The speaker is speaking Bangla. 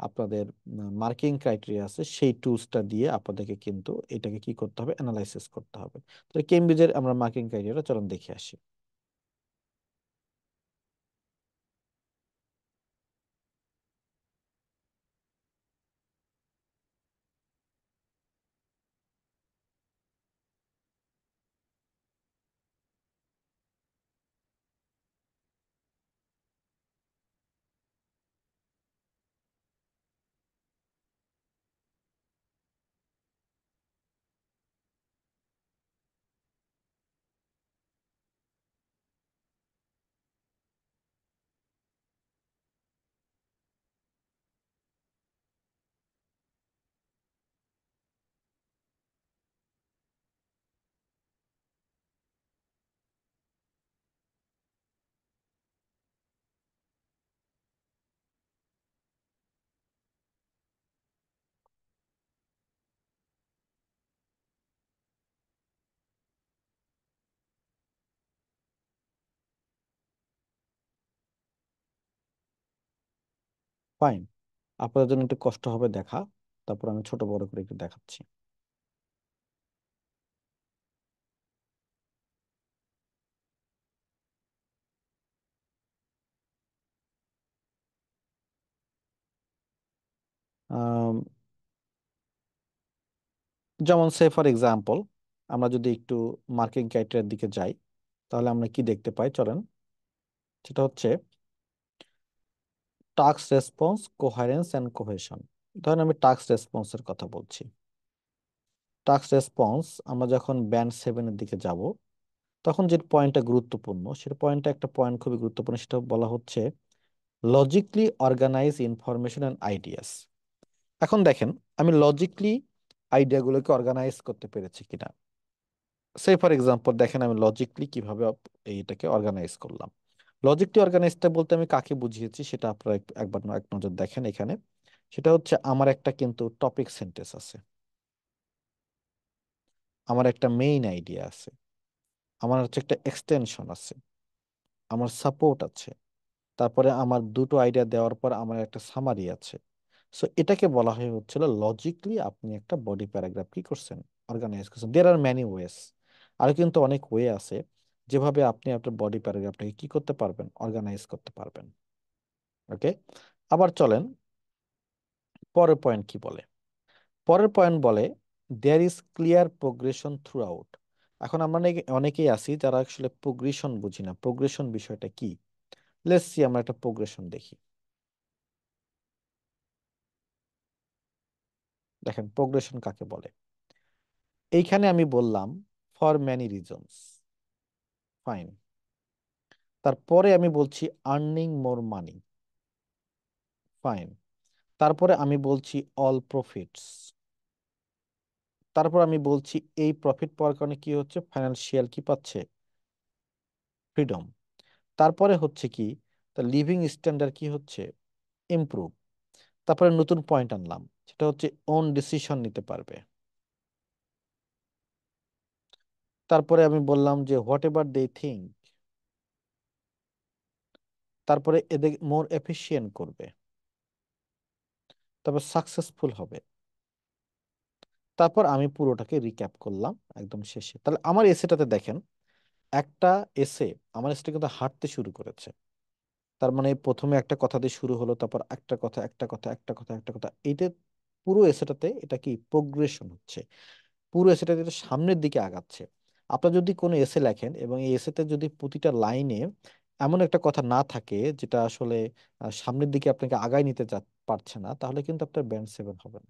আপনাদের মার্কিং ক্রাইটেরিয়া আছে, সেই টুলসটা দিয়ে আপনাদেরকে কিন্তু এটাকে কি করতে হবে, অ্যানালাইসিস করতে হবে। তো কেমব্রিজের আমরা মার্কিং ক্রাইটেরিয়াটা চলুন দেখে আসি। ফাইন, আপনাদের জন্য একটু কষ্ট হবে দেখা, তারপর আমি ছোট বড় করে একটু দেখাচ্ছি। আম, যেমন সে ফর এক্সাম্পল, আমরা যদি একটু মার্কিং ক্রাইটেরিয়ার দিকে যাই, তাহলে আমরা কি দেখতে পাই চলেন। সেটা হচ্ছে task response, coherence and cohesion. ধরেন আমি টাস্ক রেসপন্সের কথা বলছি। টাস্ক রেসপন্স, আমরা যখন ব্যান্ড 7-এর দিকে যাব, তখন যে পয়েন্টটা গুরুত্বপূর্ণ, সেটা পয়েন্টটা একটা পয়েন্ট খুবই গুরুত্বপূর্ণ, সেটা বলা হচ্ছে logically organise information and ideas. এখন দেখেন, আমি লজিকলি আইডিয়াগুলোকে অর্গানাইজ করতে পেরেছি কিনা। সে ফর এক্সাম্পল দেখেন, আমি লজিকলি কিভাবে এইটাকে অর্গানাইজ করলাম। লজিকলি অর্গানাইজটা বলতে আমি কাকে বুঝিয়েছি সেটা আপনারা একবার এক নজর দেখেন এখানে। সেটা হচ্ছে আমার একটা কিন্তু টপিক সেন্টেন্স আছে, আমার একটা মেইন আইডিয়া আছে, আমার হচ্ছে একটা এক্সটেনশন আছে, আমার সাপোর্ট আছে, তারপরে আমার দুটো আইডিয়া দেওয়ার পর আমার একটা সামারি আছে। সো এটাকে বলা হয় হচ্ছিল লজিকলি আপনি একটা বডি প্যারাগ্রাফ কি করছেন, অর্গানাইজ করছেন। দেয়ার আর ম্যানি ওয়েস, আর কিন্তু অনেক ওয়ে আছে যেভাবে আপনি আপনার বডি প্যারাগ্রাফটাকে কি করতে পারবেন, অর্গানাইজ করতে পারবেন। ওকে, আবার চলেন পরের পয়েন্ট কি বলে। পরের পয়েন্ট বলে there is clear progression throughout. এখন আমরা অনেকেই আছি যারা আসলে প্রোগ্রেশন বুঝি না, প্রোগ্রেশন বিষয়টা কি। লেটস সি, আমরা একটা প্রোগ্রেশন দেখি। দেখেন প্রোগ্রেশন কাকে বলে। এইখানে আমি বললাম ফর ম্যানি রিজনস, ফাইন। তারপরে আমি বলছি আর্নিং মোর মানি, ফাইন। তারপরে আমি বলছি অল প্রফিটস। তারপর আমি বলছি এই প্রফিট পাওয়ার কারণে কি হচ্ছে, ফাইন্যান্সিয়াল কি পাচ্ছে, ফ্রিডম। তারপরে হচ্ছে কি, তার লিভিং স্ট্যান্ডার্ড কি হচ্ছে, ইমপ্রুভ। তারপরে নতুন পয়েন্ট আনলাম, সেটা হচ্ছে ওন ডিসিশন নিতে পারবে। তারপরে আমি বললাম যে হোয়াট এভার দে থিঙ্ক। তারপরে এদের মোর এফিশিয়েন্ট করবে, তারপর সাকসেসফুল হবে। তারপর আমি পুরোটাকে রিক্যাপ করলাম একদম শেষে। তাহলে আমার এসেটাতে দেখেন, একটা এসে, আমার এসেটা কিন্তু হাঁটতে শুরু করেছে। তার মানে প্রথমে একটা কথা দিয়ে শুরু হলো, তারপর একটা কথা, একটা কথা, একটা কথা, একটা কথা, এইটা পুরো এসেটাতে এটা কি প্রোগ্রেশন হচ্ছে, পুরো এসেটাতে এটা সামনের দিকে আগাচ্ছে। আপনার যদি কোনো এসে লেখেন এবং এই এসেতে যদি প্রতিটা লাইনে এমন একটা কথা না থাকে যেটা আসলে সামনের দিকে আপনাকে আগায় নিতে পারছে না, তাহলে কিন্তু আপনার ব্যান্ড 7 হবে না।